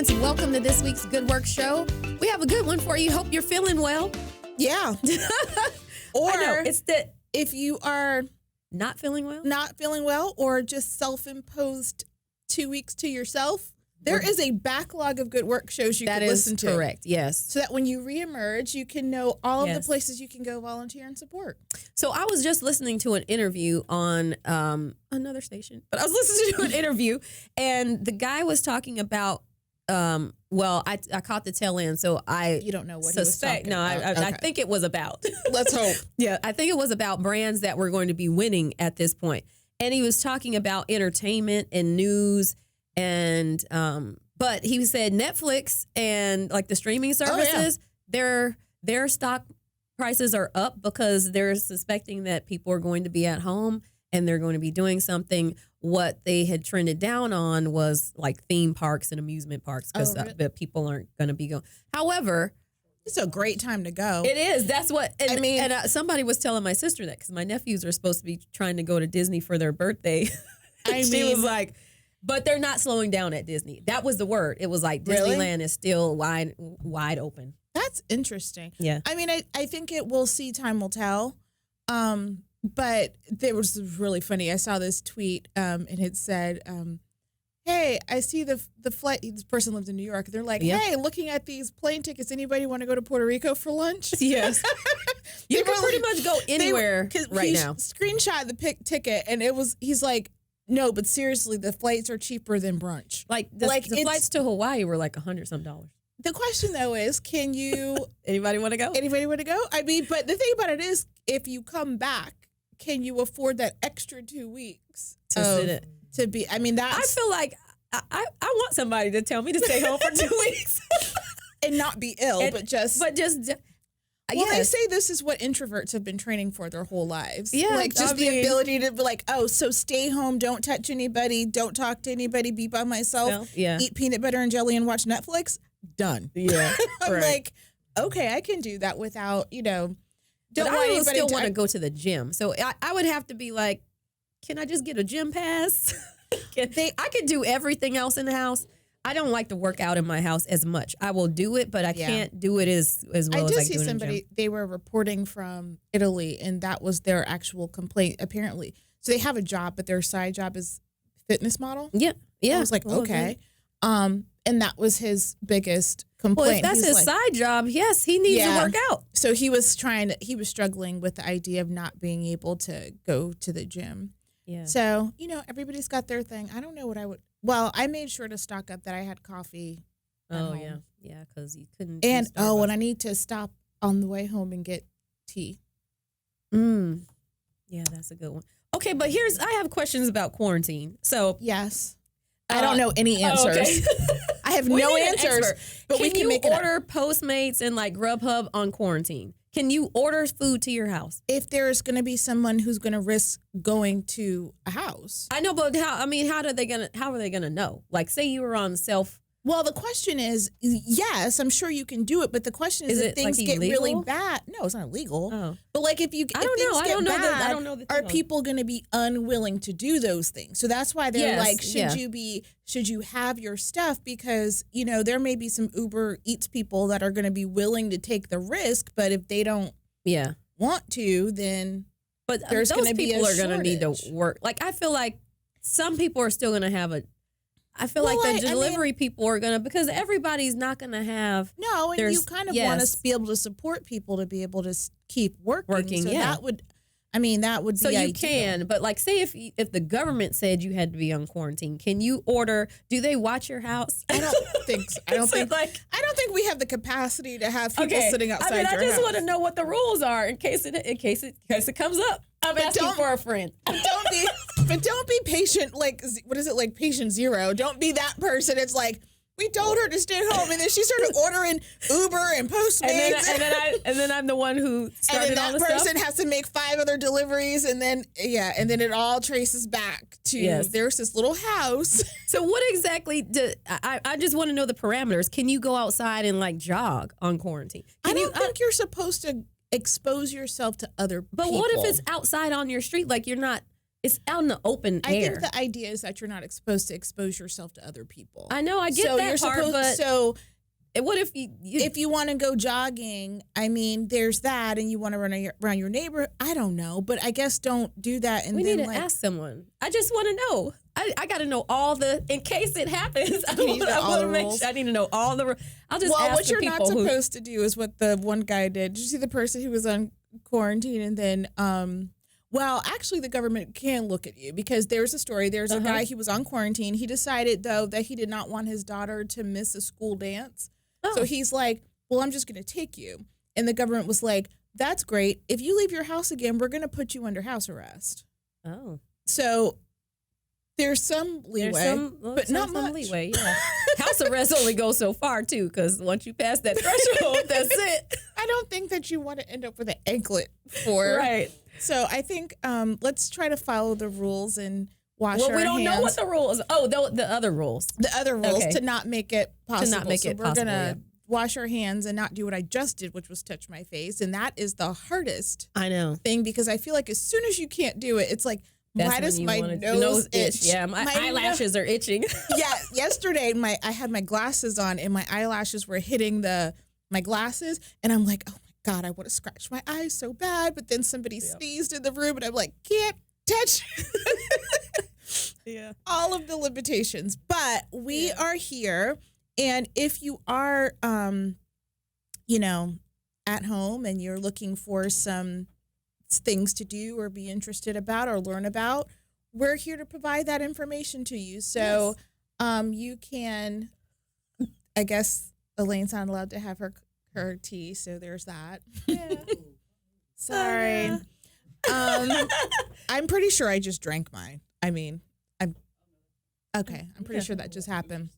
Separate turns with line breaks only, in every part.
Lyons. Welcome to this week's Good Work Show. We have a good one for you. Hope you're feeling well.
Yeah. Or
I know, it's the
if you are
not feeling well,
or just self-imposed 2 weeks to yourself, there is a backlog of Good Work shows you can listen to.
That is correct, yes.
So that when you reemerge, you can know all of the places you can go volunteer and support.
So I was just listening to an interview on another station, but I was listening to an interview, and the guy was talking about, I caught the tail end, so
You don't know what he was talking about.
I think it was about.
Let's hope.
Yeah, I think it was about brands that were going to be winning at this point. And he was talking about entertainment and news and but he said Netflix and like the streaming services, their stock prices are up because they're suspecting that people are going to be at home and they're going to be doing something. What they had trended down on was like theme parks and amusement parks because the people aren't going to be going. However,
it's a great time to go.
It is. That's what somebody was telling my sister that because my nephews are supposed to be trying to go to Disney for their birthday. She was like, but they're not slowing down at Disney. That was the word. It was like Disneyland is still wide open.
That's interesting.
Yeah.
I mean, I think time will tell. But there was really funny. I saw this tweet and it said, hey, I see the flight. This person lives in New York. They're like, hey, looking at these plane tickets, anybody want to go to Puerto Rico for lunch?
Yes. You can pretty much go anywhere right now.
Screenshot the ticket and he's like, no, but seriously, the flights are cheaper than brunch.
The flights to Hawaii were like $100-some.
The question though is, can you?
Anybody want to go?
Anybody want to go? I mean, but the thing about it is, if you come back, can you afford that extra 2 weeks to be? I mean, I
feel like I want somebody to tell me to stay home for 2 weeks
and not be ill, but just. Well, they say this is what introverts have been training for their whole lives.
Yeah.
Like just the ability to be like, so stay home, don't touch anybody, don't talk to anybody, be by myself, eat peanut butter and jelly and watch Netflix. Done.
Yeah.
I'm like, okay, I can do that without, don't
but
want
I still want to go to the gym. So I would have to be like, can I just get a gym pass? I could do everything else in the house. I don't like to work out in my house as much. I will do it, but I can't do it as well as I do in the gym. I did see somebody,
they were reporting from Italy, and that was their actual complaint, apparently. So they have a job, but their side job is fitness model.
Yeah.
I was like, okay. And that was his biggest complaint.
Well, if that's his side job, yes, he needs to work out.
So he was struggling with the idea of not being able to go to the gym.
Yeah.
So, everybody's got their thing. I don't know what I would. Well, I made sure to stock up that I had coffee.
Yeah, because you couldn't.
And and I need to stop on the way home and get tea.
Yeah, that's a good one. Okay, but I have questions about quarantine. So
yes, I don't know any answers.
Okay.
I have no answers. But we can make
order Postmates and like Grubhub on quarantine. Can you order food to your house?
If there's going to be someone who's going to risk going to a house.
I know, but how are they going to know? Like, say you were on
Well, the question is, yes, I'm sure you can do it, but the question is if things get really bad. No, it's not illegal.
Oh.
But like if things get bad,
I don't know
are people going to be unwilling to do those things? So that's why they're like, should you have your stuff? Because, there may be some Uber Eats people that are going to be willing to take the risk, but if they don't want to, then there's going to be a shortage.
Those people are going to need to work. Like, I feel like some people are still going to have I feel like the delivery people are going to, because everybody's not going to have.
No, and you kind of want to be able to support people to be able to keep working. So that would be
so you
ideal.
can, but like say if the government said you had to be on quarantine, can you order, do they watch your house?
I don't think so. I don't think we have the capacity to have people sitting outside your house.
I just want to know what the rules are in case it comes up. I'm asking for a friend.
Don't be patient. Like, what is it? Like patient zero. Don't be that person. It's like, we told her to stay home, and then she started ordering Uber and Postmates.
And then I'm the one who started all the stuff.
And then that person has to make 5 other deliveries, and then it all traces back to there's this little house.
So what exactly I just want to know the parameters. Can you go outside and like jog on quarantine?
I don't think you're supposed to expose yourself to other people.
But what if it's outside on your street? Like you're not. it's out in the open air.
I think the idea is that you're not supposed to expose yourself to other people.
I know, I get that part, but what if
if you want to go jogging, I mean, there's that, and you want to run around your neighborhood. I don't know, but I guess don't do that. And
we need to ask someone. I just want to know. I got to know all in case it happens. I need to know all the. I'll just ask
what you're not supposed to do is what the one guy did. Did you see the person who was on quarantine and then, well, actually the government can look at you because there's a story. There's a guy, he was on quarantine. He decided though that he did not want his daughter to miss a school dance. So he's like, well, I'm just going to take you. And the government was like, that's great. If you leave your house again, we're going to put you under house arrest. Oh. So there's some leeway, but not much.
Leeway, yeah. House arrest only goes so far, too, because once you pass that threshold, that's it.
I don't think that you want to end up with an anklet for.
Right.
So I think let's try to follow the rules and wash our hands.
Well, we don't know what the rules. Oh, the other rules.
The other rules to not make it possible.
To not make it possible.
We're going to wash our hands and not do what I just did, which was touch my face. And that is the hardest thing because I feel like as soon as you can't do it, it's like, why does my nose itch?
Yeah, my eyelashes are itching.
Yeah, yesterday I had my glasses on and my eyelashes were hitting my glasses. And I'm like, oh my God, I want to scratch my eyes so bad. But then somebody sneezed in the room and I'm like, can't touch. Yeah. All of the limitations. But we are here. And if you are, at home and you're looking for some things to do or be interested about or learn about, we're here to provide that information to you. So you can, I guess Elaine's not allowed to have her tea, so there's that. Yeah. Sorry. I'm pretty sure I just drank mine. I mean, I'm pretty sure that just happened.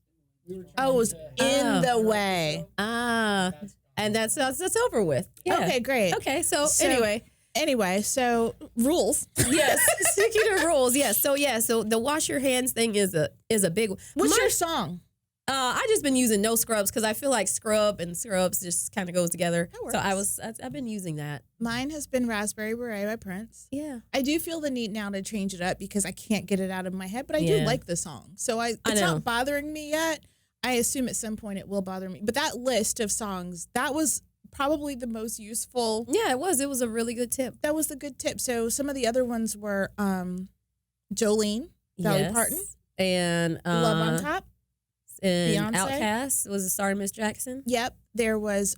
Oh, it was in the way.
And that's over with. Yeah.
Okay, great.
Okay, so
anyway, so rules.
Yes, sticking to rules. Yes. So the wash your hands thing is a big one.
What's your song?
I just been using no scrubs because I feel like scrub and scrubs just kind of goes together. So I've been using that.
Mine has been Raspberry Beret by Prince.
Yeah.
I do feel the need now to change it up because I can't get it out of my head, but I do like the song. So it's not bothering me yet. I assume at some point it will bother me. But that list of songs, that was probably the most useful.
Yeah, it was. It was a really good tip.
That was the good tip. So some of the other ones were Jolene, Dolly Parton,
and
Love on Top,
and
Beyonce.
Outkast. Was it Sorry Miss Jackson?
Yep. There was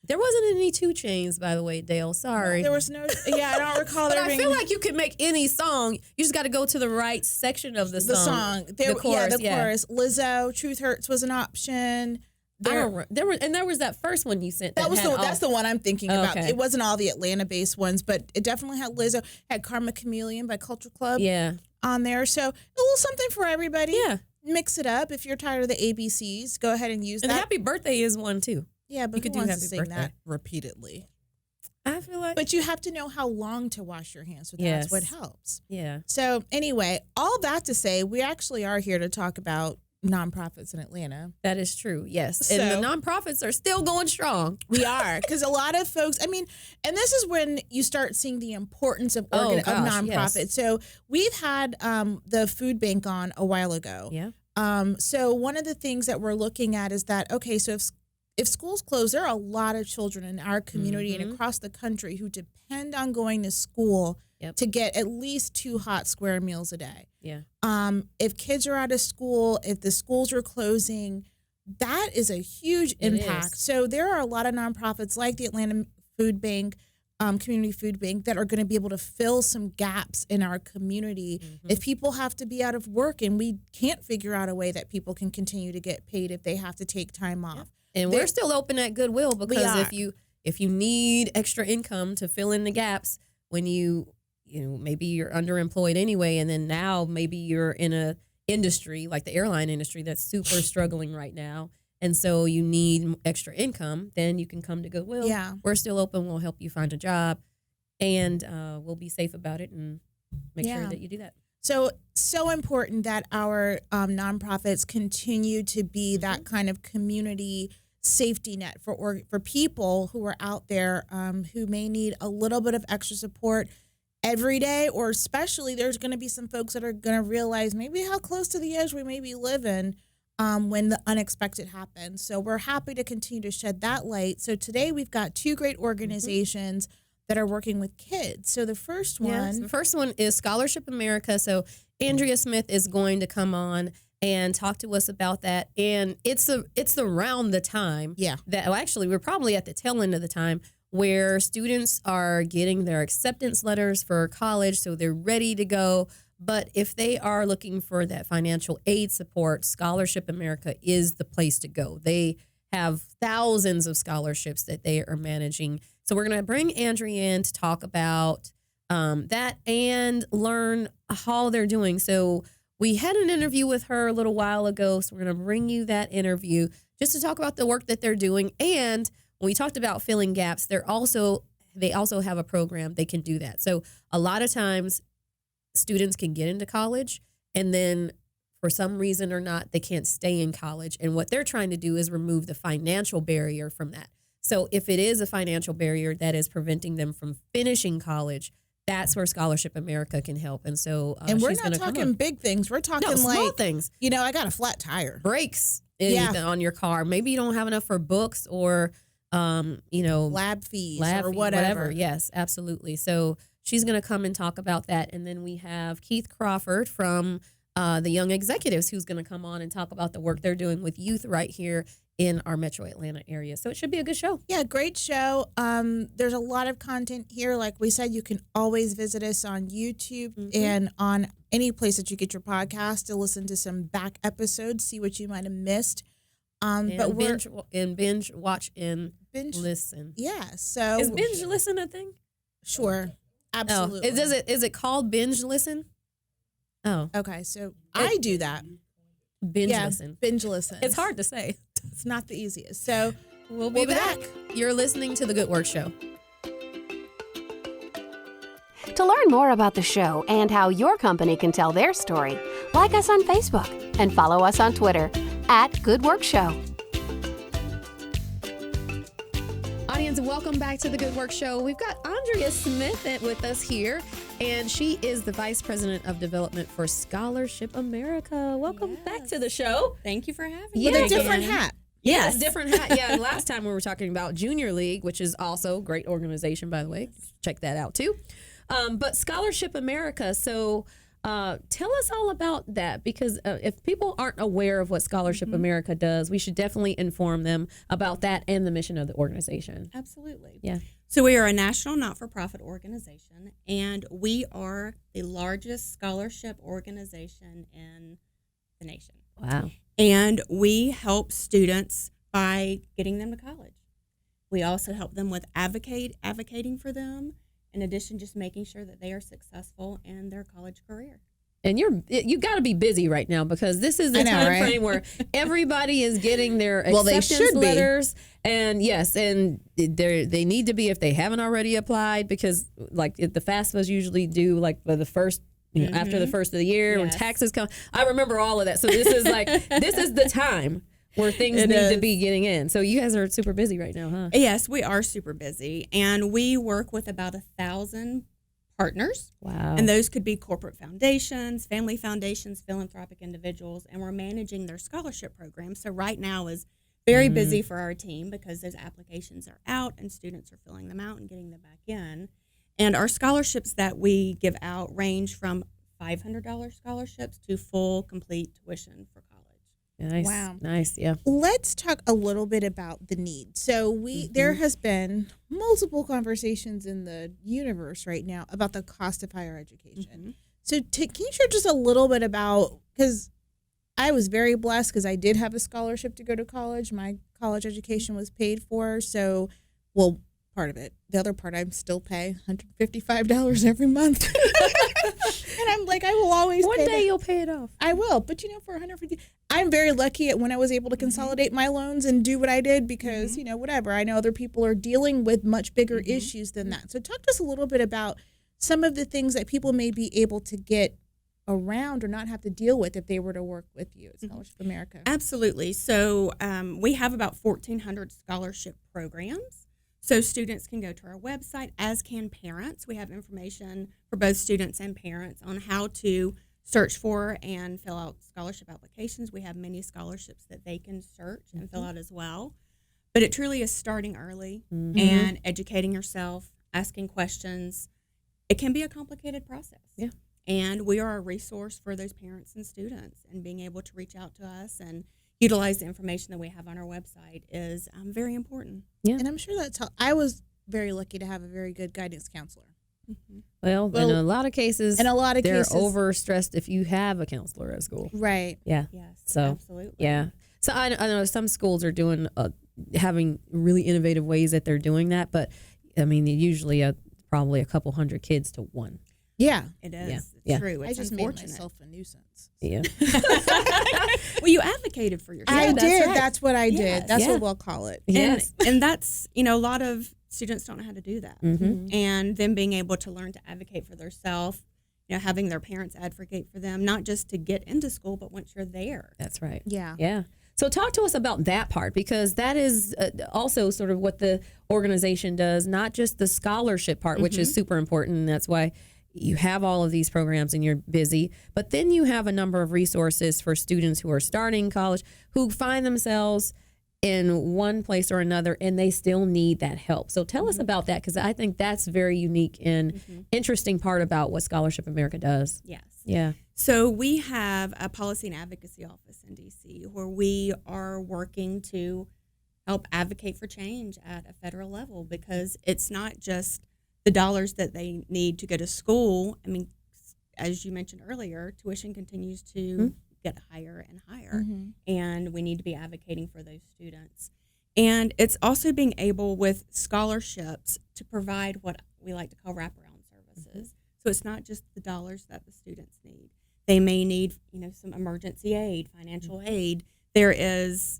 there wasn't any 2 Chainz, by the way, Dale. Sorry.
There was no. Yeah, I don't recall.
But I feel like you can make any song. You just got to go to the right section of the song.
The chorus. Chorus. Lizzo, Truth Hurts was an option.
There was that first one you sent.
That's the one I'm thinking about. It wasn't all the Atlanta-based ones, but it definitely had Lizzo. Had Karma Chameleon by Culture Club. On there, so a little something for everybody.
Yeah,
mix it up. If you're tired of the ABCs, go ahead and use that.
And Happy Birthday is one too.
Yeah, but you could sing that repeatedly.
I feel like,
but you have to know how long to wash your hands. So that's what helps.
Yeah.
So anyway, all that to say, we actually are here to talk about nonprofits in Atlanta.
That is true. Yes. And the nonprofits are still going strong.
We are. Because a lot of folks, and this is when you start seeing the importance of nonprofits. Yes. So we've had the food bank on a while ago.
Yeah.
So one of the things that we're looking at is that, okay, so if schools close, there are a lot of children in our community and across the country who depend on going to school to get at least 2 hot square meals a day.
Yeah.
If kids are out of school, if the schools are closing, that is a huge impact. So there are a lot of nonprofits like the Atlanta Food Bank, Community Food Bank, that are going to be able to fill some gaps in our community. If people have to be out of work and we can't figure out a way that people can continue to get paid if they have to take time off.
And we're still open at Goodwill because if you need extra income to fill in the gaps when maybe you're underemployed anyway, and then now maybe you're in a industry like the airline industry that's super struggling right now, and so you need extra income, then you can come to Goodwill.
Yeah.
We're still open. We'll help you find a job, and we'll be safe about it and make sure that you do that.
So important that our nonprofits continue to be that kind of community safety net for people who are out there who may need a little bit of extra support. every day, or especially there's going to be some folks that are going to realize maybe how close to the edge we may be living when the unexpected happens. So we're happy to continue to shed that light. So today we've got two great organizations that are working with kids. So the first one
is Scholarship America. So Andrea Smith is going to come on and talk to us about that. And it's around the time that, actually, we're probably at the tail end of the time where students are getting their acceptance letters for college, so they're ready to go. But if they are looking for that financial aid support, Scholarship America is the place to go. They have thousands of scholarships that they are managing. So we're going to bring Andrea in to talk about that and learn how they're doing. So we had an interview with her a little while ago, so we're going to bring you that interview just to talk about the work that they're doing. And when we talked about filling gaps, they also have a program they can do that. So a lot of times students can get into college and then for some reason or not, they can't stay in college. And what they're trying to do is remove the financial barrier from that. So if it is a financial barrier that is preventing them from finishing college, that's where Scholarship America can help. And so
and we're not talking big things. We're talking
small things.
I got a flat tire.
Brakes on your car. Maybe you don't have enough for books or
lab fees or whatever.
Yes, absolutely. So she's going to come and talk about that. And then we have Keith Crawford from the Young Executives who's going to come on and talk about the work they're doing with youth right here in our Metro Atlanta area. So it should be a good show.
Yeah, great show. There's a lot of content here. Like we said, you can always visit us on YouTube and on any place that you get your podcast to listen to some back episodes, see what you might have missed. But
binge watch and listen.
Yeah. So
is binge listen a thing?
Sure. Absolutely.
Oh, is it called binge listen? Oh.
Okay. So I do that.
Binge listen.
Binge listen.
It's hard to say.
It's not the easiest. So
we'll be back. You're listening to The Good Work Show.
To learn more about the show and how your company can tell their story, like us on Facebook and follow us on Twitter @Good Work Show.
Audience, welcome back to The Good Work Show. We've got Andrea Smith with us here, and she is the Vice President of Development for Scholarship America. Welcome back to the show.
Thank you for having me.
With a different hat.
Yes, different hat. Yeah, last time we were talking about Junior League, which is also a great organization, by the way. Check that out, too. But Scholarship America, so tell us all about that, because if people aren't aware of what Scholarship America does, we should definitely inform them about that and the mission of the organization.
Absolutely.
Yeah.
So we are a national not-for-profit organization, and we are the largest scholarship organization in the nation.
Wow.
And we help students by getting them to college. We also help them with advocating for them, in addition, just making sure that they are successful in their college career.
And you got to be busy right now, because this is the time frame where everybody is getting their acceptance letters. And yes, and they need to be, if they haven't already applied, because like the FAFSAs usually do like the first, after the first of the year when taxes come. I remember all of that. So this is this is the time where things need to be getting in. So you guys are super busy right now, huh?
Yes, we are super busy. And we work with about 1,000 partners.
Wow.
And those could be corporate foundations, family foundations, philanthropic individuals, and we're managing their scholarship program. So right now is very busy for our team, because those applications are out and students are filling them out and getting them back in. And our scholarships that we give out range from $500 scholarships to full complete tuition for college.
Nice.
Wow.
Nice. Yeah.
Let's talk a little bit about the need. So there has been multiple conversations in the universe right now about the cost of higher education. So can you share just a little bit about, because I was very blessed because I did have a scholarship to go to college. My college education was paid for. So, well, part of it. The other part I still pay $155 every month. And I'm like, I will always
One day you'll pay it off.
I will. But for $150, I'm very lucky at when I was able to consolidate my loans and do what I did, because, whatever. I know other people are dealing with much bigger issues than that. So talk to us a little bit about some of the things that people may be able to get around or not have to deal with if they were to work with you at Scholarship America.
Absolutely. So we have about 1,400 scholarship programs. So students can go to our website, as can parents. We have information for both students and parents on how to search for and fill out scholarship applications. We have many scholarships that they can search and fill out as well. But it truly is starting early and educating yourself, asking questions. It can be a complicated process.
Yeah.
And we are a resource for those parents and students, and being able to reach out to us and utilize the information that we have on our website is very important.
Yeah.
And I'm sure I was very lucky to have a very good guidance counselor.
Well, in a lot of cases, they're overstressed if you have a counselor at school.
Right.
Yeah.
Yes.
So,
absolutely.
Yeah. So I know some schools are doing having really innovative ways that they're doing that, but I mean, usually probably a couple hundred kids to one.
Yeah,
it is.
Yeah.
It's true. It's
I just made myself a nuisance.
Yeah.
Well, you advocated for yourself.
I did.
Right.
That's what I did.
Yes.
That's what we'll call it.
Yes.
And that's, a lot of students don't know how to do that. And then being able to learn to advocate for themselves, having their parents advocate for them, not just to get into school, but once you're there.
That's right.
Yeah.
Yeah. So talk to us about that part, because that is also sort of what the organization does, not just the scholarship part, which is super important. And that's why you have all of these programs and you're busy. But then you have a number of resources for students who are starting college, who find themselves in one place or another and they still need that help. So tell us about that, because I think that's very unique and interesting part about what Scholarship America does.
Yes.
Yeah.
So we have a policy and advocacy office in DC where we are working to help advocate for change at a federal level, because it's not just the dollars that they need to go to school. I mean, as you mentioned earlier, tuition continues to get higher and higher, and we need to be advocating for those students. And it's also being able with scholarships to provide what we like to call wraparound services. So it's not just the dollars that the students need. They may need, some emergency aid, financial aid. There is,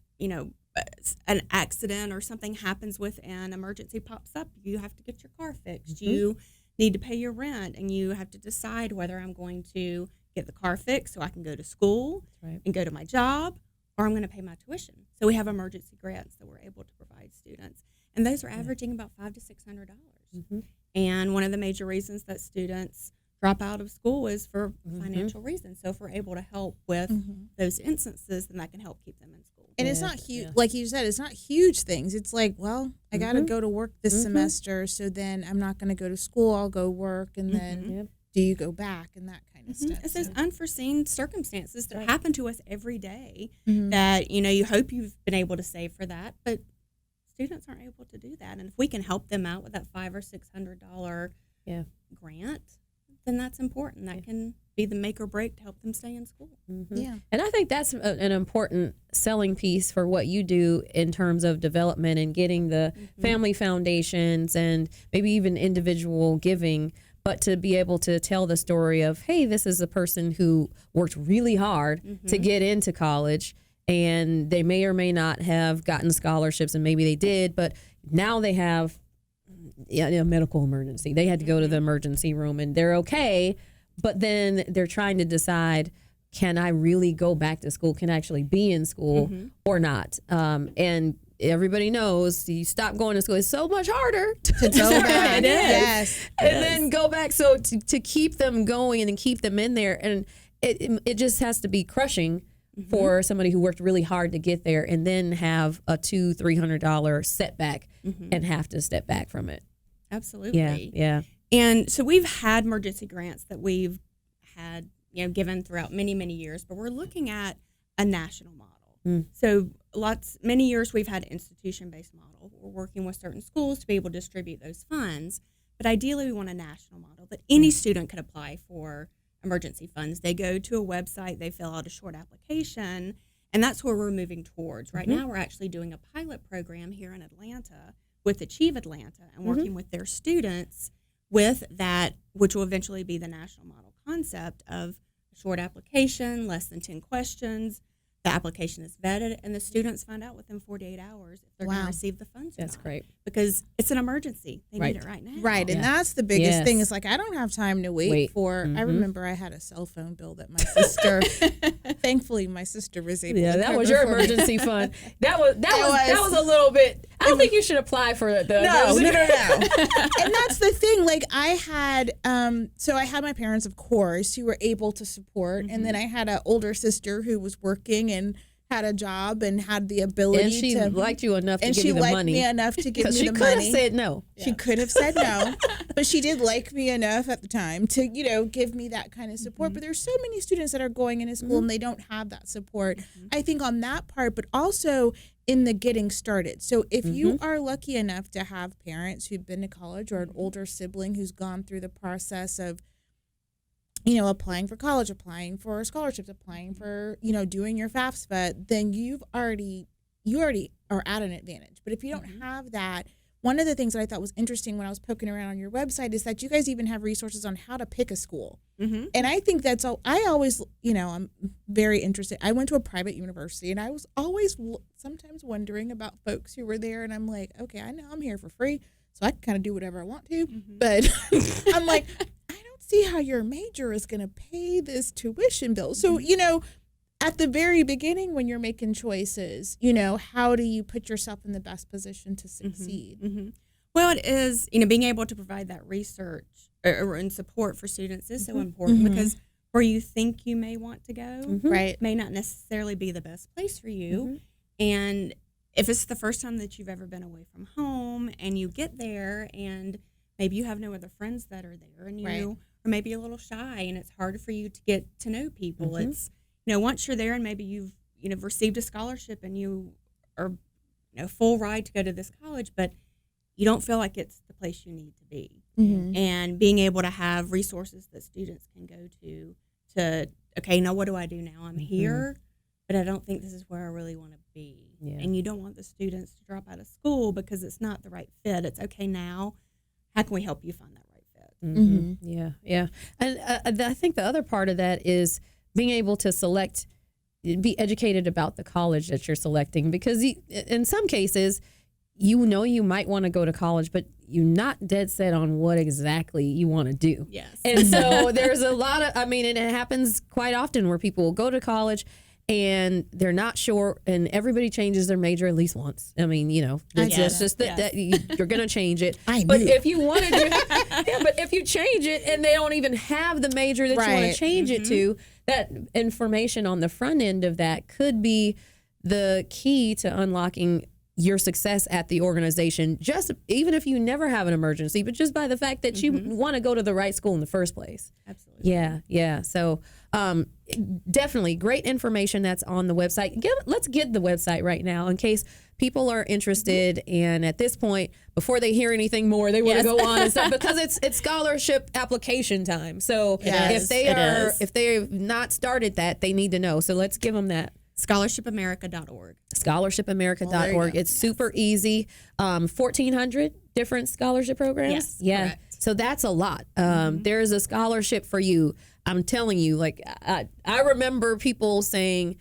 an accident or something happens with an emergency pops up. You have to get your car fixed. You need to pay your rent, and you have to decide whether I'm going to get the car fixed so I can go to school and go to my job, or I'm going to pay my tuition. So we have emergency grants that we're able to provide students, and those are averaging about $500 to $600. And one of the major reasons that students drop out of school is for financial reasons. So if we're able to help with those instances, then that can help keep them in school.
And it's not huge, like you said, it's not huge things. It's like, well, I got to go to work this semester, so then I'm not going to go to school. I'll go work, and then do you go back and that kind of stuff.
It's those unforeseen circumstances that happen to us every day that, you hope you've been able to save for that, but students aren't able to do that. And if we can help them out with that $500 or $600 grant, then that's important. That can be the make or break to help them stay in school.
Yeah.
And I think that's an important selling piece for what you do in terms of development and getting the family foundations and maybe even individual giving, but to be able to tell the story of, hey, this is a person who worked really hard to get into college, and they may or may not have gotten scholarships, and maybe they did, but now they have a medical emergency. They had to go to the emergency room and they're okay, but then they're trying to decide, can I really go back to school? Can I actually be in school or not? And everybody knows you stop going to school. It's so much harder to go back.
It is. Yes.
And then go back. So to keep them going and keep them in there, and it just has to be crushing for somebody who worked really hard to get there and then have a $200-$300 setback and have to step back from it.
Absolutely.
Yeah.
And so we've had emergency grants that we've had, given throughout many, many years, but we're looking at a national model. So many years we've had institution-based model. We're working with certain schools to be able to distribute those funds, but ideally we want a national model that any student could apply for emergency funds. They go to a website, they fill out a short application, and that's where we're moving towards. Right now we're actually doing a pilot program here in Atlanta with Achieve Atlanta and working with their students with that, which will eventually be the national model concept of a short application, less than 10 questions. The application is vetted, and the students find out within 48 hours if they're going to receive the funds or
That's
not.
great.
Because it's an emergency. They need it right now.
Right, and that's the biggest thing. Is like, I don't have time to wait for. I remember I had a cell phone bill that my sister. Thankfully, my sister was able.
Yeah,
to
that
cover
was your
for me.
emergency fund. That was a little bit. I don't think you should apply for the.
No. And that's the thing. Like I had, so I had my parents, of course, who were able to support, and then I had an older sister who was working and had a job and had the ability
and she liked you enough to give you the money.
And she liked me enough to give me the money.
She could have said no.
She could have said no, but she did like me enough at the time to, give me that kind of support. But there's so many students that are going into school and they don't have that support. I think on that part, but also in the getting started. So if you are lucky enough to have parents who've been to college or an older sibling who's gone through the process of applying for college, applying for scholarships, applying for, doing your FAFSA, then you already are at an advantage. But if you don't have that, one of the things that I thought was interesting when I was poking around on your website is that you guys even have resources on how to pick a school. And I think that's all. I always, I'm very interested. I went to a private university and I was always sometimes wondering about folks who were there. And I'm like, okay, I know I'm here for free, so I can kind of do whatever I want to. But I'm like, see how your major is going to pay this tuition bill. So, at the very beginning when you're making choices, how do you put yourself in the best position to succeed?
Well, it is, being able to provide that research and support for students is so important because where you think you may want to go
right,
may not necessarily be the best place for you. And if it's the first time that you've ever been away from home and you get there and maybe you have no other friends that are there and you or maybe a little shy and it's hard for you to get to know people. It's, once you're there and maybe you've, received a scholarship and you are, full ride to go to this college, but you don't feel like it's the place you need to be. And being able to have resources that students can go to, okay, now what do I do now? I'm here, but I don't think this is where I really want to be. And you don't want the students to drop out of school because it's not the right fit. It's okay now. How can we help you find that right fit?
Yeah. And I think the other part of that is being able to be educated about the college that you're selecting, because in some cases, you might want to go to college, but you're not dead set on what exactly you want to do.
Yes.
And so there's a lot of, and it happens quite often where people will go to college and they're not sure, and everybody changes their major at least once. It's just that you're going to change it. But if you want to but if you change it and they don't even have the major that you want to change it to, that information on the front end of that could be the key to unlocking your success at the organization, just even if you never have an emergency, but just by the fact that you want to go to the right school in the first place.
Absolutely.
Yeah. So definitely great information that's on the website. Let's get the website right now in case people are interested. And at this point, before they hear anything more, they want to go on and stuff, because it's scholarship application time. So if they've not started that, they need to know. So let's give them that.
Scholarshipamerica.org.
Scholarshipamerica.org. It's super easy. 1,400 different scholarship programs.
Yes, correct.
So that's a lot. There's a scholarship for you. I'm telling you, like I remember people saying,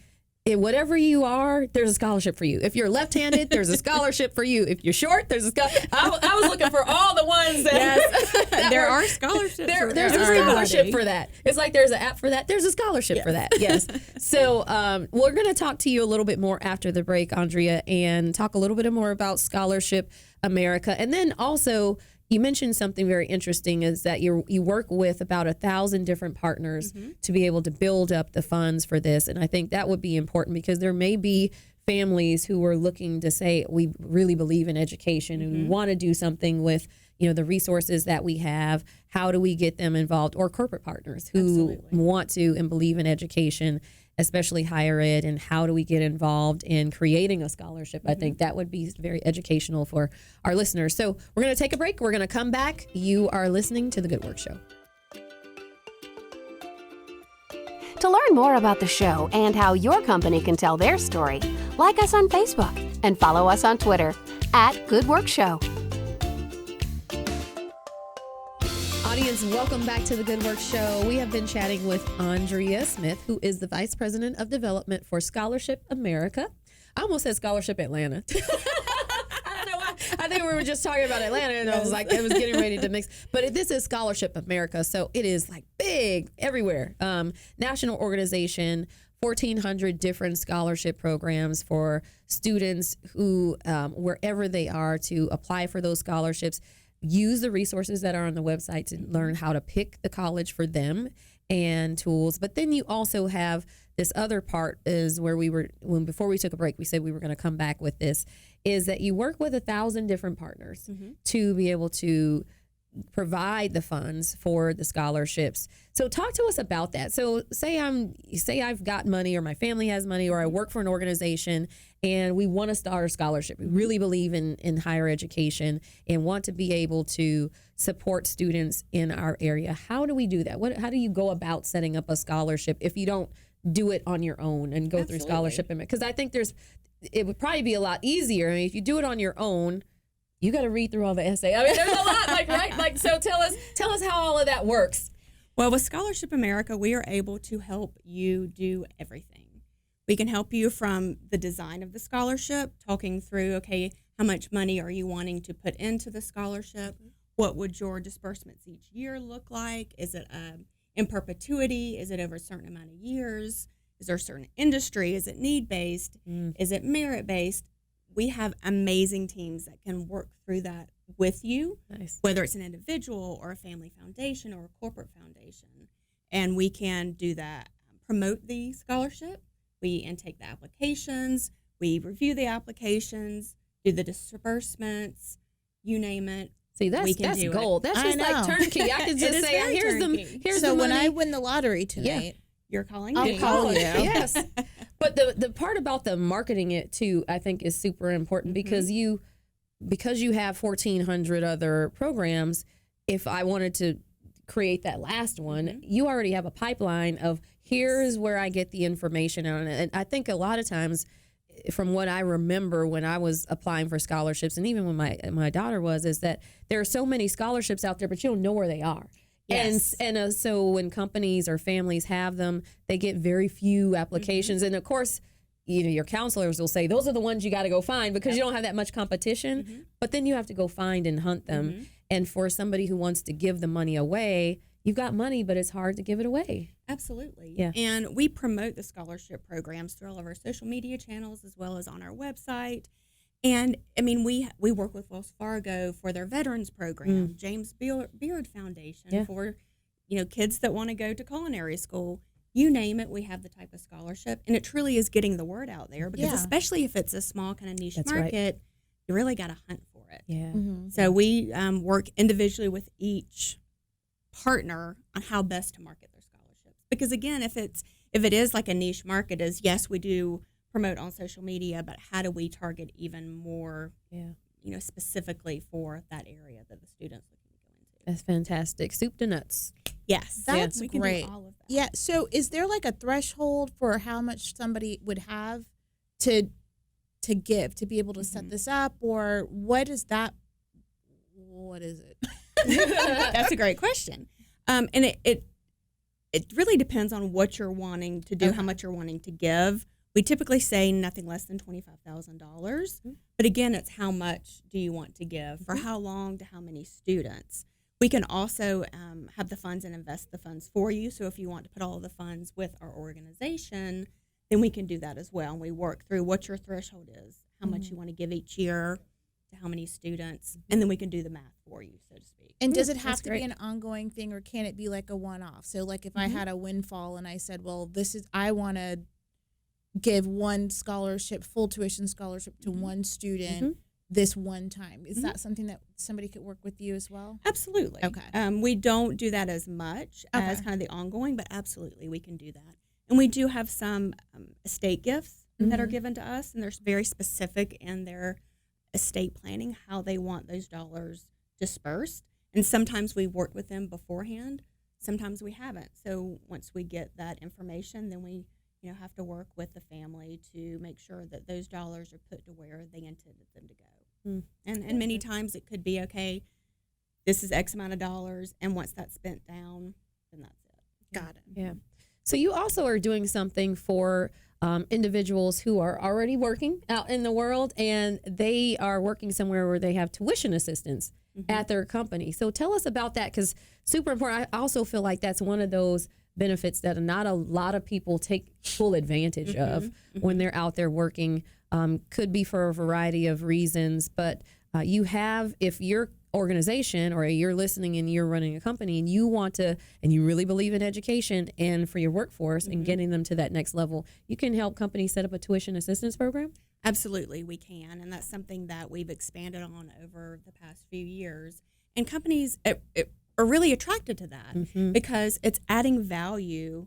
whatever you are, there's a scholarship for you. If you're left-handed, there's a scholarship for you. If you're short, there's a scholarship. I was looking for all the ones that
there are scholarships.
There's a scholarship for that. It's like there's an app for that. There's a scholarship for that. Yes. So we're going to talk to you a little bit more after the break, Andrea, and talk a little bit more about Scholarship America. And then also, you mentioned something very interesting, is that you work with about 1,000 different partners to be able to build up the funds for this. And I think that would be important, because there may be families who are looking to say, we really believe in education and we want to do something with the resources that we have. How do we get them involved? Or corporate partners who want to and believe in education, especially higher ed, and how do we get involved in creating a scholarship? I think that would be very educational for our listeners. So we're going to take a break. We're going to come back. You are listening to The Good Work Show.
To learn more about the show and how your company can tell their story, like us on Facebook and follow us on Twitter @GoodWorkShow.
Audience, welcome back to The Good Work Show. We have been chatting with Andrea Smith, who is the Vice President of Development for Scholarship America. I almost said Scholarship Atlanta. I don't know why. I think we were just talking about Atlanta, and I was like, I was getting ready to mix. But this is Scholarship America, so it is like big everywhere. National organization 1,400 different scholarship programs for students who, wherever they are, to apply for those scholarships. Use the resources that are on the website to learn how to pick the college for them and tools. But then you also have this other part is where before we took a break, we said we were going to come back with this, is that you work with 1,000 different partners to be able to provide the funds for the scholarships. So talk to us about that. So say I've got money, or my family has money, or I work for an organization and we want to start a scholarship. We really believe in higher education and want to be able to support students in our area. How do we do that? How do you go about setting up a scholarship if you don't do it on your own and go through scholarship? Because I think it would probably be a lot easier. I mean, if you do it on your own, you got to read through all the essay. I mean, there's a lot, right? So tell us how all of that works.
Well, with Scholarship America, we are able to help you do everything. We can help you from the design of the scholarship, talking through, okay, how much money are you wanting to put into the scholarship? What would your disbursements each year look like? Is it in perpetuity? Is it over a certain amount of years? Is there a certain industry? Is it need-based? Is it merit-based? We have amazing teams that can work through that with you, whether it's an individual or a family foundation or a corporate foundation. And we can do that, promote the scholarship. We intake the applications. We review the applications, do the disbursements, you name it.
See, that's gold. That's just like turnkey. I can just say, here's the money.
So when I win the lottery tonight,
you're calling
I'll
me.
call you.
Yes. But the part about the marketing it too, I think, is super important because you have 1,400 other programs. If I wanted to create that last one, you already have a pipeline of here's where I get the information on it. And I think a lot of times, from what I remember when I was applying for scholarships, and even when my daughter was, is that there are so many scholarships out there, but you don't know where they are. Yes. And so when companies or families have them, they get very few applications. And of course, your counselors will say, those are the ones you got to go find because you don't have that much competition. But then you have to go find and hunt them. And for somebody who wants to give the money away, you've got money, but it's hard to give it away.
Absolutely.
Yeah.
And we promote the scholarship programs through all of our social media channels as well as on our website. And, I mean, we work with Wells Fargo for their veterans program, James Beard Foundation for, kids that want to go to culinary school. You name it, we have the type of scholarship. And it truly is getting the word out there because especially if it's a small kind of niche market, you really got to hunt for it.
Yeah.
So we work individually with each partner on how best to market their scholarships. Because, again, if it is like a niche market, yes, we do promote on social media, but how do we target even more, specifically for that area that the students looking to go into?
That's fantastic. Soup to nuts.
Yes, that's
we can
great.
do all of that.
Yeah. So, is there like a threshold for how much somebody would have to give to be able to set this up, or what is that? What is it?
That's a great question, and it really depends on what you're wanting to do, how much you're wanting to give. We typically say nothing less than $25,000, but again, it's how much do you want to give, for how long, to how many students. We can also have the funds and invest the funds for you. So if you want to put all of the funds with our organization, then we can do that as well. And we work through what your threshold is, how much you want to give each year, to how many students, and then we can do the math for you, so to speak.
And does it have to be an ongoing thing, or can it be like a one-off? So like if I had a windfall and I said, well, I want to give one scholarship, full tuition scholarship to one student this one time. Is that something that somebody could work with you as well?
Absolutely.
Okay.
We don't do that as much as kind of the ongoing, but absolutely we can do that. And we do have some estate gifts that are given to us, and they're very specific in their estate planning, how they want those dollars dispersed. And sometimes we work with them beforehand. Sometimes we haven't. So once we get that information, then we have to work with the family to make sure that those dollars are put to where they intended them to go. And many times it could be, okay, this is X amount of dollars, and once that's spent down, then that's it.
Got it.
Yeah. So you also are doing something for individuals who are already working out in the world, and they are working somewhere where they have tuition assistance at their company. So tell us about that, because super important. I also feel like that's one of those benefits that not a lot of people take full advantage of when they're out there working. Could be for a variety of reasons, but you have, if your organization or you're listening and you're running a company and you want to, and you really believe in education and for your workforce and getting them to that next level, you can help companies set up a tuition assistance program?
Absolutely, we can. And that's something that we've expanded on over the past few years. And companies are really attracted to that because it's adding value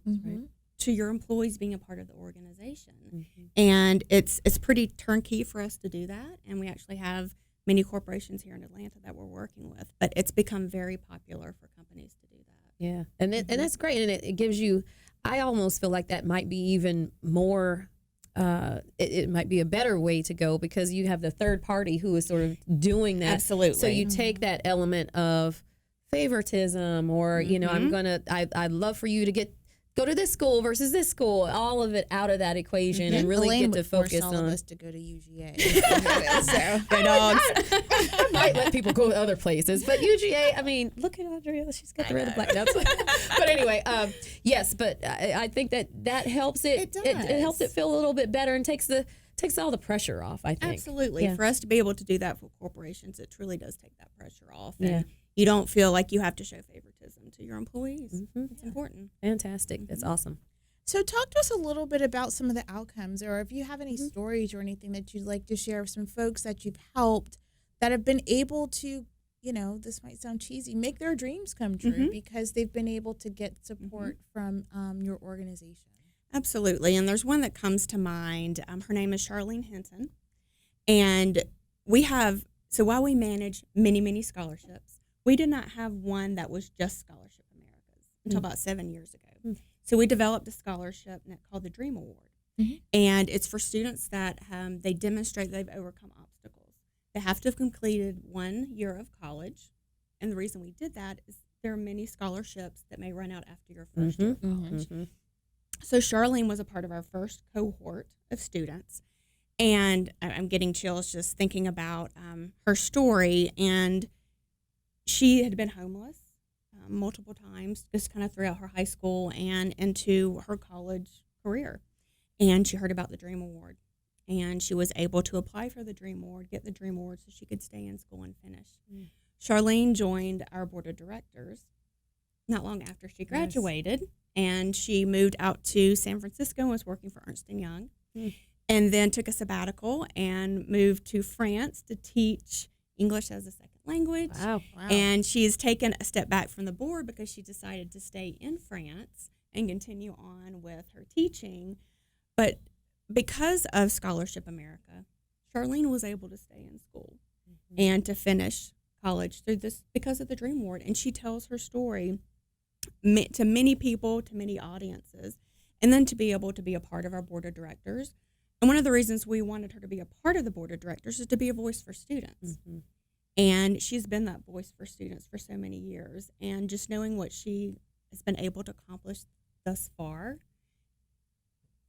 to your employees being a part of the organization. And it's pretty turnkey for us to do that. And we actually have many corporations here in Atlanta that we're working with, but it's become very popular for companies to do that.
Yeah, and and that's great, and it gives you. I almost feel like that might be even more. It might be a better way to go because you have the third party who is sort of doing that.
Absolutely.
So you take that element of favoritism, or I'd love for you to go to this school versus this school, all of it out of that equation, and really
Elaine
get to focus
all
on
of us to go to UGA.
So,
go dogs.
I might let people go to other places, but UGA, I mean, look at Andrea, she's got the red and black dots. But anyway, yes, but I think that helps it. It helps it feel a little bit better and takes all the pressure off, I think.
Absolutely.
Yeah.
For us to be able to do that for corporations, it truly does take that pressure off.
Yeah.
And you don't feel like you have to show favoritism to your employees. It's important.
Fantastic. That's awesome.
So talk to us a little bit about some of the outcomes, or if you have any stories or anything that you'd like to share with some folks that you've helped that have been able to, this might sound cheesy, make their dreams come true because they've been able to get support from your organization.
Absolutely. And there's one that comes to mind. Her name is Charlene Hinton. And so while we manage many, many scholarships, we did not have one that was just Scholarship Americas until about 7 years ago. So we developed a scholarship called the Dream Award. And it's for students that they demonstrate they've overcome obstacles. They have to have completed 1 year of college. And the reason we did that is there are many scholarships that may run out after your first year of college. So Charlene was a part of our first cohort of students. And I'm getting chills just thinking about her story. And she had been homeless multiple times, just kind of throughout her high school and into her college career. And she heard about the Dream Award. And she was able to apply for the Dream Award, get the Dream Award so she could stay in school and finish. Charlene joined our board of directors not long after she graduated. And she moved out to San Francisco and was working for Ernst & Young. And then took a sabbatical and moved to France to teach English as a second language. Wow. And she's taken a step back from the board because she decided to stay in France and continue on with her teaching. But because of Scholarship America, Charlene was able to stay in school and to finish college through this because of the Dream Award. And she tells her story to many people, to many audiences, and then to be able to be a part of our board of directors. And one of the reasons we wanted her to be a part of the board of directors is to be a voice for students. And she's been that voice for students for so many years. And just knowing what she has been able to accomplish thus far,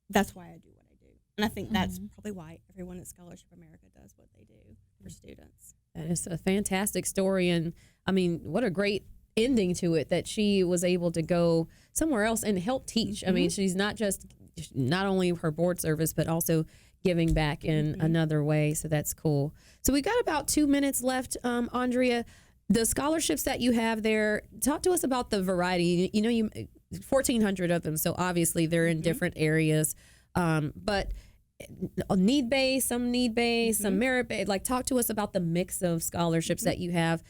that's why I do what I do. And I think that's probably why everyone at Scholarship America does what they do for students.
That is a fantastic story. And, I mean, what a great ending to it that she was able to go somewhere else and help teach. I mean, she's not only her board service, but also giving back in another way. So that's cool. So we got about 2 minutes left. Andrea, the scholarships that you have there, talk to us about the variety. You 1,400 of them. So obviously they're in different areas, but need-based, some need-based, some merit-based. Like, talk to us about the mix of scholarships that you have.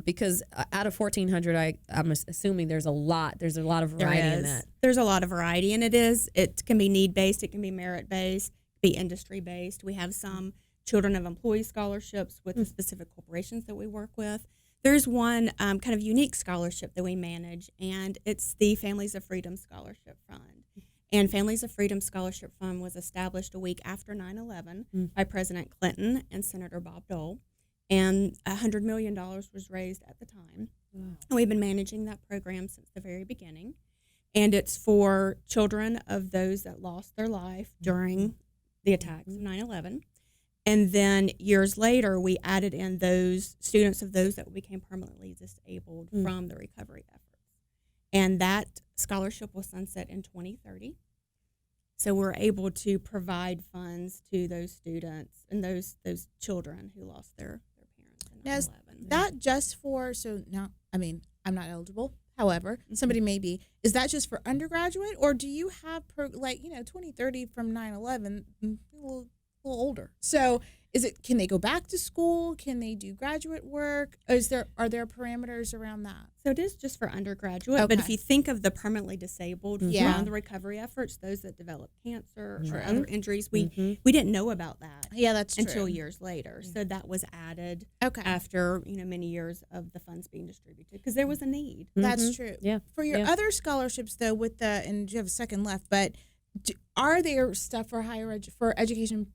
Because out of 1,400, I'm assuming there's a lot of variety in that.
There's a lot of variety, and it can be need-based, it can be merit-based, be industry-based. We have some Children of Employees scholarships with the specific corporations that we work with. There's one kind of unique scholarship that we manage, and it's the Families of Freedom Scholarship Fund. And Families of Freedom Scholarship Fund was established a week after 9/11 by President Clinton and Senator Bob Dole. And $100 million was raised at the time. And we've been managing that program since the very beginning. And it's for children of those that lost their life during the attacks of 9/11. And then years later, we added in those students of those that became permanently disabled from the recovery efforts. And that scholarship will sunset in 2030. So we're able to provide funds to those students and those children who lost their parents in 9/11.
That just for, so now, I mean, I'm not eligible. However, somebody may be. Is that just for undergraduate, or do you have 2030 from 9/11, a little older? So can they go back to school? Can they do graduate work? Are there parameters around that?
So it is just for undergraduate, but if you think of the permanently disabled from the recovery efforts, those that develop cancer or other injuries, we didn't know about that.
Yeah, that's true.
Until years later. So that was added after many years of the funds being distributed because there was a need.
That's true.
Yeah.
For your other scholarships, though, and you have a second left, but are there stuff for for education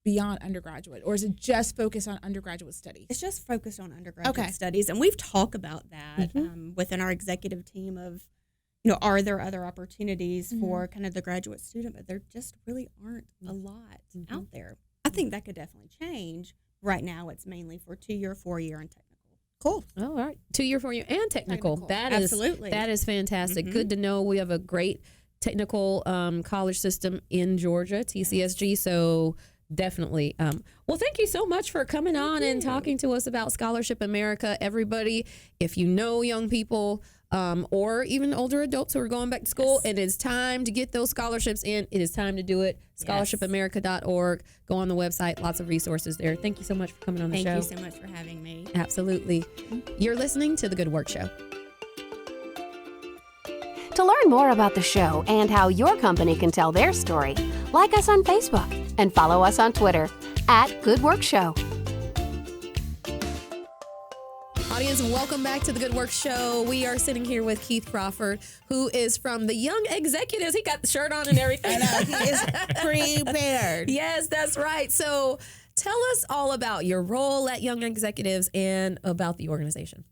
beyond undergraduate, or is it just focused on undergraduate studies?
It's just focused on undergraduate studies, and we've talked about that within our executive team of, are there other opportunities for kind of the graduate student, but there just really aren't a lot out there. I think that could definitely change. Right now, it's mainly for 2-year, 4-year, and technical.
Cool.
All right. 2-year, 4-year, and technical. That is fantastic. Good to know. We have a great technical college system in Georgia, TCSG, so definitely. Well, thank you so much for coming on and talking to us about Scholarship America. Everybody, if you know young people or even older adults who are going back to school, it is time to get those scholarships in. It is time to do it. Scholarshipamerica.org. Go on the website. Lots of resources there. Thank you so much for coming on the show.
Thank you so much for having me.
Absolutely. You're listening to The Good Work Show.
To learn more about the show and how your company can tell their story, like us on Facebook and follow us on Twitter @GoodWorkShow.
Audience, welcome back to The Good Work Show. We are sitting here with Keith Crawford, who is from the Young Executives. He got the shirt on and everything.
I know, he is prepared.
Yes, that's right. So tell us all about your role at Young Executives and about the organization.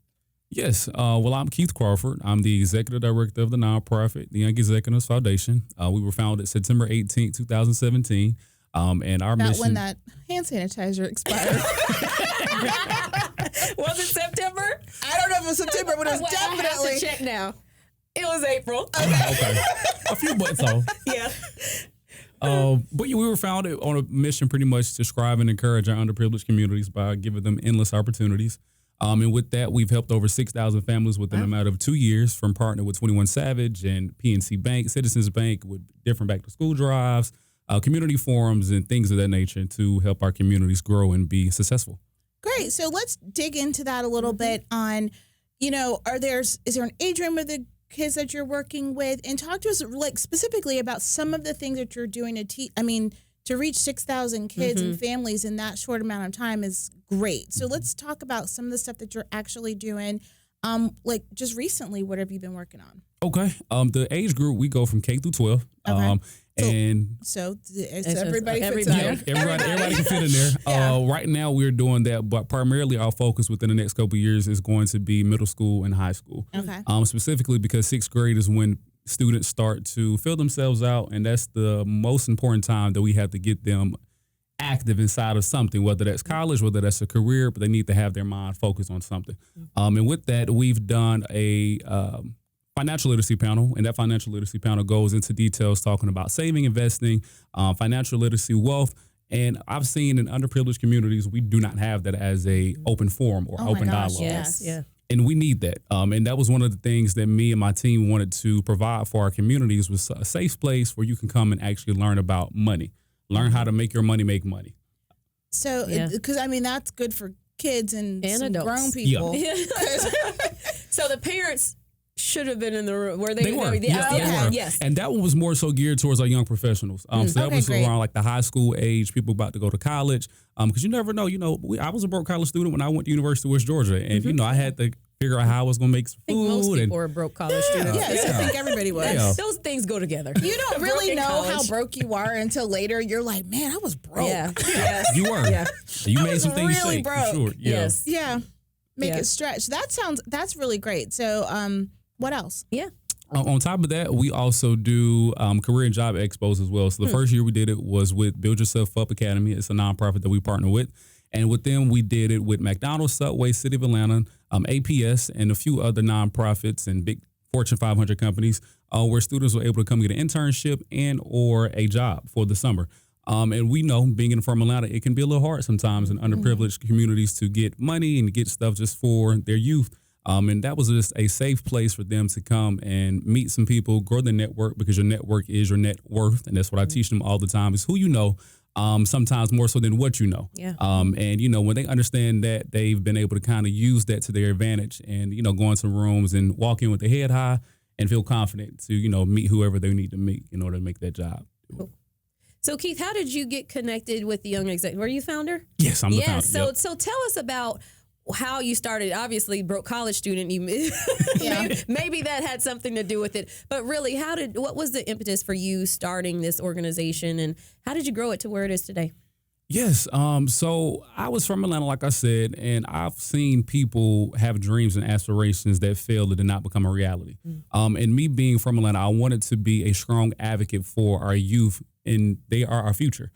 Yes. Well, I'm Keith Crawford. I'm the executive director of the nonprofit, the Young Executives Foundation. We were founded September 18, 2017. And our mission...
when that hand sanitizer expired.
Was it September?
I don't know if it was September, but it was definitely...
I have to check now. It was April.
Okay. A few months off.
Yeah.
But we were founded on a mission pretty much to strive and encourage our underprivileged communities by giving them endless opportunities. And with that, we've helped over 6,000 families within a matter of 2 years, from partnering with 21 Savage and PNC Bank, Citizens Bank, with different back-to-school drives, community forums, and things of that nature to help our communities grow and be successful.
Great. So let's dig into that a little bit on, is there an age range of the kids that you're working with? And talk to us specifically about some of the things that you're doing to reach 6,000 kids and families in that short amount of time is great. So let's talk about some of the stuff that you're actually doing. Just recently, what have you been working on?
Okay. The age group, we go from K through 12.
Okay.
So
everybody fits in there.
Everybody can fit in there. Right now, we're doing that, but primarily our focus within the next couple of years is going to be middle school and high school.
Okay.
Specifically because 6th grade is when students start to fill themselves out, and that's the most important time that we have to get them active inside of something, whether that's college, whether that's a career, but they need to have their mind focused on something. And with that, we've done a financial literacy panel, and that financial literacy panel goes into details talking about saving, investing, financial literacy, wealth. And I've seen in underprivileged communities, we do not have that as a open forum or open dialogue.
Yes. Yeah.
And we need that. And that was one of the things that me and my team wanted to provide for our communities, was a safe place where you can come and actually learn about money, learn how to make your money make money.
So, because that's good for kids and
adults.
Grown people.
Yeah. So the parents should have been in the room. Were they?
They were.
Yes,
They were.
Yes.
And that one was more so geared towards our young professionals. So that was
great.
around like the high school age, people about to go to college. Because you never know. I was a broke college student when I went to University of West Georgia, and I had to figure out how I was going to make some food.
I think most people are broke college students.
Yes, I think everybody was.
Yeah.
Those things go together.
You don't really know how broke you are until later. You're like, man, I was broke.
Yeah. Yes.
You were.
Yeah.
You made some things
really
shake.
broke.
For sure. Yeah.
Yes.
Yeah. Make it stretch. That's really great. So, what else?
Yeah.
On top of that, we also do career and job expos as well. So the first year we did it was with Build Yourself Up Academy. It's a nonprofit that we partner with. And with them, we did it with McDonald's, Subway, City of Atlanta, APS, and a few other nonprofits and big Fortune 500 companies, where students were able to come get an internship and or a job for the summer. And we know, being from Atlanta, it can be a little hard sometimes in underprivileged communities to get money and get stuff just for their youth. And that was just a safe place for them to come and meet some people, grow their network, because your network is your net worth. And that's what I teach them all the time, is who you know, sometimes more so than what you know.
Yeah.
And, when they understand that, they've been able to kind of use that to their advantage and, go into rooms and walk in with their head high and feel confident to, meet whoever they need to meet in order to make that job.
Cool. So, Keith, how did you get connected with the Young Executive? Were you founder?
Yes, I'm the founder.
So tell us about how you started. Obviously, broke college student. Maybe that had something to do with it. But really, what was the impetus for you starting this organization, and how did you grow it to where it is today?
Yes. So I was from Atlanta, like I said, and I've seen people have dreams and aspirations that fail that did not become a reality. And me being from Atlanta, I wanted to be a strong advocate for our youth, and they are our future.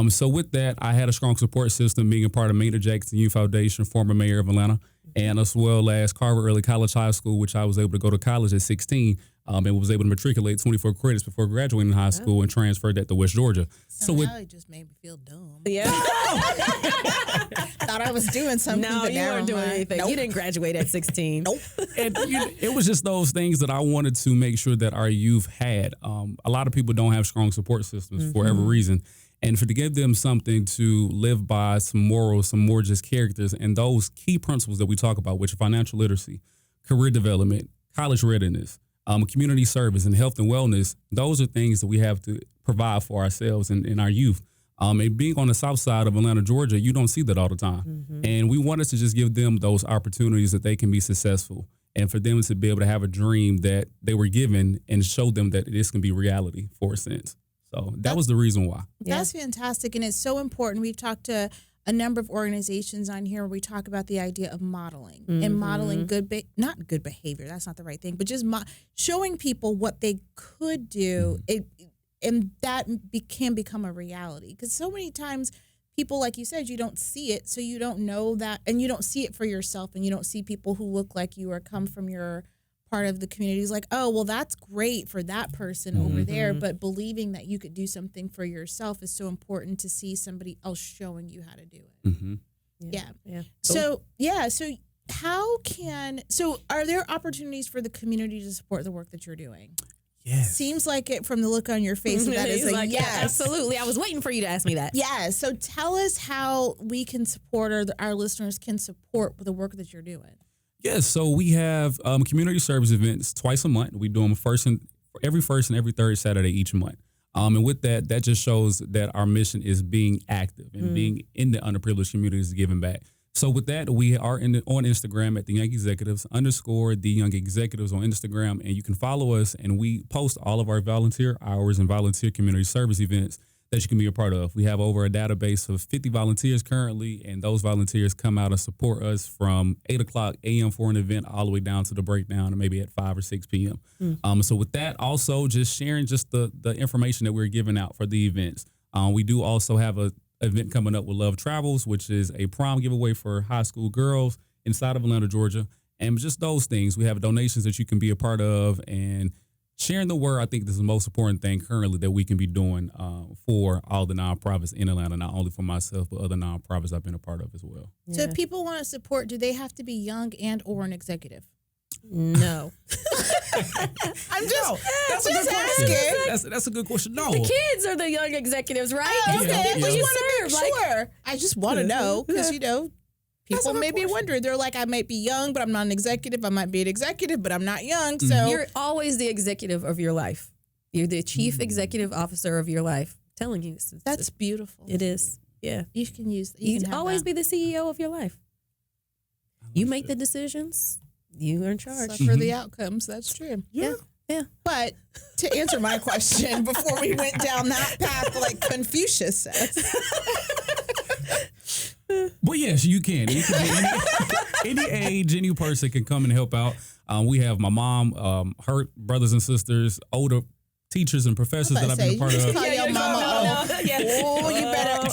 So with that, I had a strong support system, being a part of Maynard Jackson Youth Foundation, former mayor of Atlanta, and as well as Carver Early College High School, which I was able to go to college at 16 and was able to matriculate 24 credits before graduating high school and transferred that to West Georgia.
So it just made me feel dumb.
Yeah.
Thought I was doing something.
No,
but
you weren't doing anything.
Nope.
You didn't graduate at 16.
Nope.
And it was just those things that I wanted to make sure that our youth had. A lot of people don't have strong support systems for every reason. And to give them something to live by, some morals, some more just characters, and those key principles that we talk about, which are financial literacy, career development, college readiness, community service, and health and wellness, those are things that we have to provide for ourselves and our youth. And being on the south side of Atlanta, Georgia, you don't see that all the time. And we wanted to just give them those opportunities that they can be successful, and for them to be able to have a dream that they were given and show them that this can be reality for a sense. So that was the reason why.
That's fantastic. And it's so important. We've talked to a number of organizations on here where we talk about the idea of modeling and modeling not good behavior. That's not the right thing, but just showing people what they could do. And that can become a reality. Because so many times people, like you said, you don't see it. So you don't know that, and you don't see it for yourself, and you don't see people who look like you or come from your part of the community is like, oh, well, that's great for that person over there. But believing that you could do something for yourself is so important, to see somebody else showing you how to do it. Yeah. So are there opportunities for the community to support the work that you're doing?
Yes.
Seems like it from the look on your face. That is like, yes.
Absolutely. I was waiting for you to ask me that.
Yeah. So tell us how we can support, or our listeners can support the work that you're doing.
Yes, so we have community service events twice a month. We do them every first and every third Saturday each month. And with that just shows that our mission is being active and being in the underprivileged communities, giving back. So with that, we are on Instagram at the Young Executives _ the Young Executives on Instagram, and you can follow us, and we post all of our volunteer hours and volunteer community service events that you can be a part of. We have over a database of 50 volunteers currently, and those volunteers come out and support us from 8:00 a.m. for an event all the way down to the breakdown, and maybe at 5 or 6 p.m. So with that, also just sharing just the information that we're giving out for the events. We do also have a event coming up with Love Travels, which is a prom giveaway for high school girls inside of Atlanta, Georgia. And just those things. We have donations that you can be a part of, and sharing the word, I think this is the most important thing currently that we can be doing for all the nonprofits in Atlanta, not only for myself, but other nonprofits I've been a part of as well.
Yeah. So if people want to support, do they have to be young and or an executive?
No.
I'm just
that's a good question. That's a good question. No.
The kids are the young executives, right?
Oh, okay. I just want to make
serve,
sure. I just want to know, because, people may be wondering. They're like, I might be young, but I'm not an executive. I might be an executive, but I'm not young. So
you're always the executive of your life. You're the chief executive officer of your life. I'm telling you,
that's beautiful.
It is. Yeah,
you can use.
You can always be the CEO of your life. You make the decisions. You are in charge.
Suffer the outcomes. That's true.
Yeah.
But to answer my question, before we went down that path, like Confucius says.
But yes, you can. You can be any age, any person can come and help out. We have my mom, her brothers and sisters, older teachers and professors that I've been a part of.
Call your mama. Oh, you better.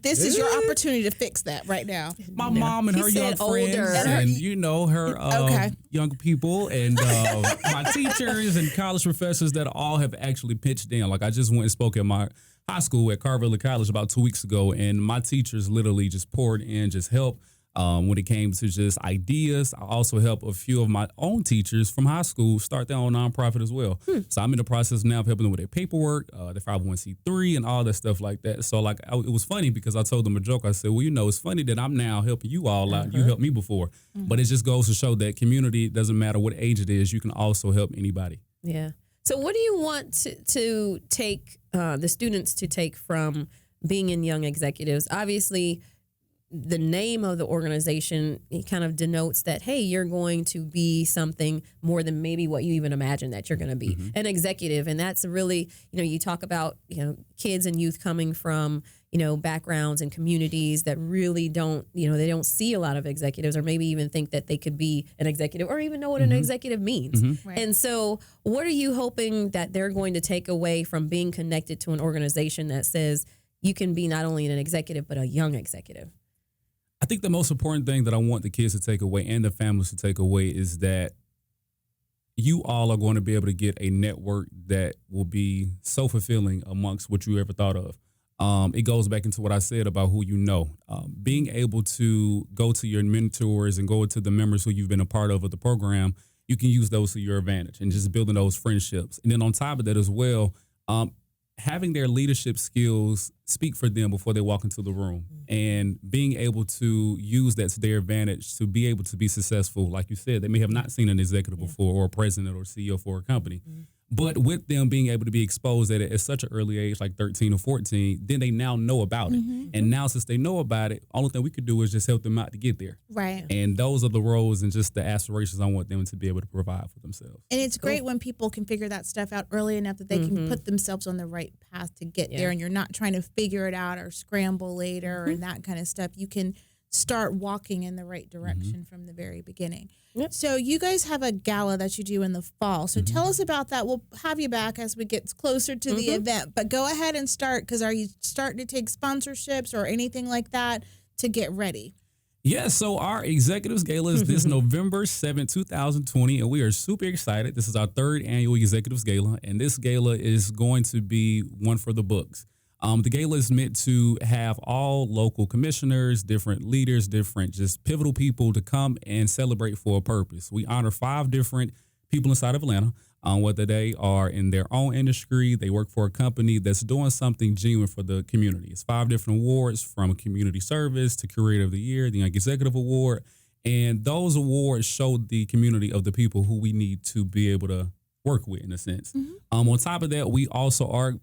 this is your opportunity to fix that right now.
My mom and her young friends and her young people and my teachers and college professors that all have actually pitched in. Like I just went and spoke at my high school at Carville College about 2 weeks ago, and my teachers literally just poured in, just helped. When it came to just ideas, I also help a few of my own teachers from high school start their own nonprofit as well. So I'm in the process now of helping them with their paperwork, their 501c3 and all that stuff like that. So it was funny because I told them a joke. I said, well, it's funny that I'm now helping you all out. You helped me before. But it just goes to show that community, doesn't matter what age it is, you can also help anybody.
Yeah. So what do you want to take the students to take from being in Young Executives? Obviously, the name of the organization, it kind of denotes that, hey, you're going to be something more than maybe what you even imagine that you're going to be, an executive. And that's really, you talk about, kids and youth coming from, backgrounds and communities that really don't, they don't see a lot of executives or maybe even think that they could be an executive or even know what an executive means. Right. And so what are you hoping that they're going to take away from being connected to an organization that says you can be not only an executive, but a young executive?
I think the most important thing that I want the kids to take away and the families to take away is that you all are going to be able to get a network that will be so fulfilling amongst what you ever thought of. It goes back into what I said about who you know. Being able to go to your mentors and go to the members who you've been a part of the program, you can use those to your advantage and just building those friendships. And then on top of that as well, having their leadership skills speak for them before they walk into the room and being able to use that to their advantage to be able to be successful. Like you said, they may have not seen an executive before or a president or CEO for a company. But with them being able to be exposed at such an early age, like 13 or 14, then they now know about it. And now since they know about it, only thing we could do is just help them out to get there.
Right.
And those are the roles and just the aspirations I want them to be able to provide for themselves.
And it's great when people can figure that stuff out early enough that they can put themselves on the right path to get there, and you're not trying to figure it out or scramble later and that kind of stuff. You can start walking in the right direction from the very beginning. So you guys have a gala that you do in the fall. So tell us about that. We'll have you back as we get closer to the event. But go ahead and start, because are you starting to take sponsorships or anything like that to get ready?
Yeah, so our Executives Gala is this November 7th, 2020, and we are super excited. This is our third annual Executives Gala, and this gala is going to be one for the books. The gala is meant to have all local commissioners, different leaders, different just pivotal people to come and celebrate for a purpose. We honor 5 different people inside of Atlanta, whether they are in their own industry, they work for a company that's doing something genuine for the community. It's 5 different awards, from community service to Creator of the Year, the Young Executive Award. And those awards show the community of the people who we need to be able to work with, in a sense. On top of that, we also are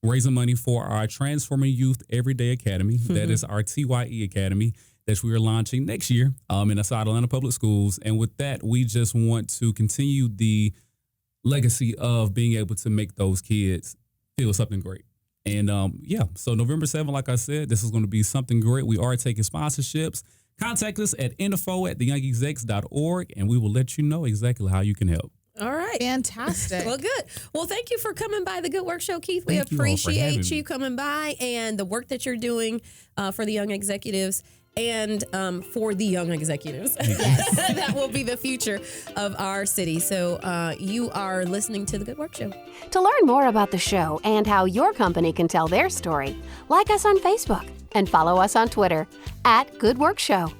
raising money for our Transforming Youth Everyday Academy. That is our TYE Academy that we are launching next year inside Atlanta Public Schools. And with that, we just want to continue the legacy of being able to make those kids feel something great. And so November 7th, like I said, this is going to be something great. We are taking sponsorships. Contact us at info@theyoungexecs.org, and we will let you know exactly how you can help.
All right.
Fantastic.
Well, good. Well, thank you for coming by the Good Work Show, Keith. We appreciate you coming by and the work that you're doing for the young executives and for the young executives. That will be the future of our city. So you are listening to the Good Work Show.
To learn more about the show and how your company can tell their story, like us on Facebook and follow us on Twitter @Good Work Show.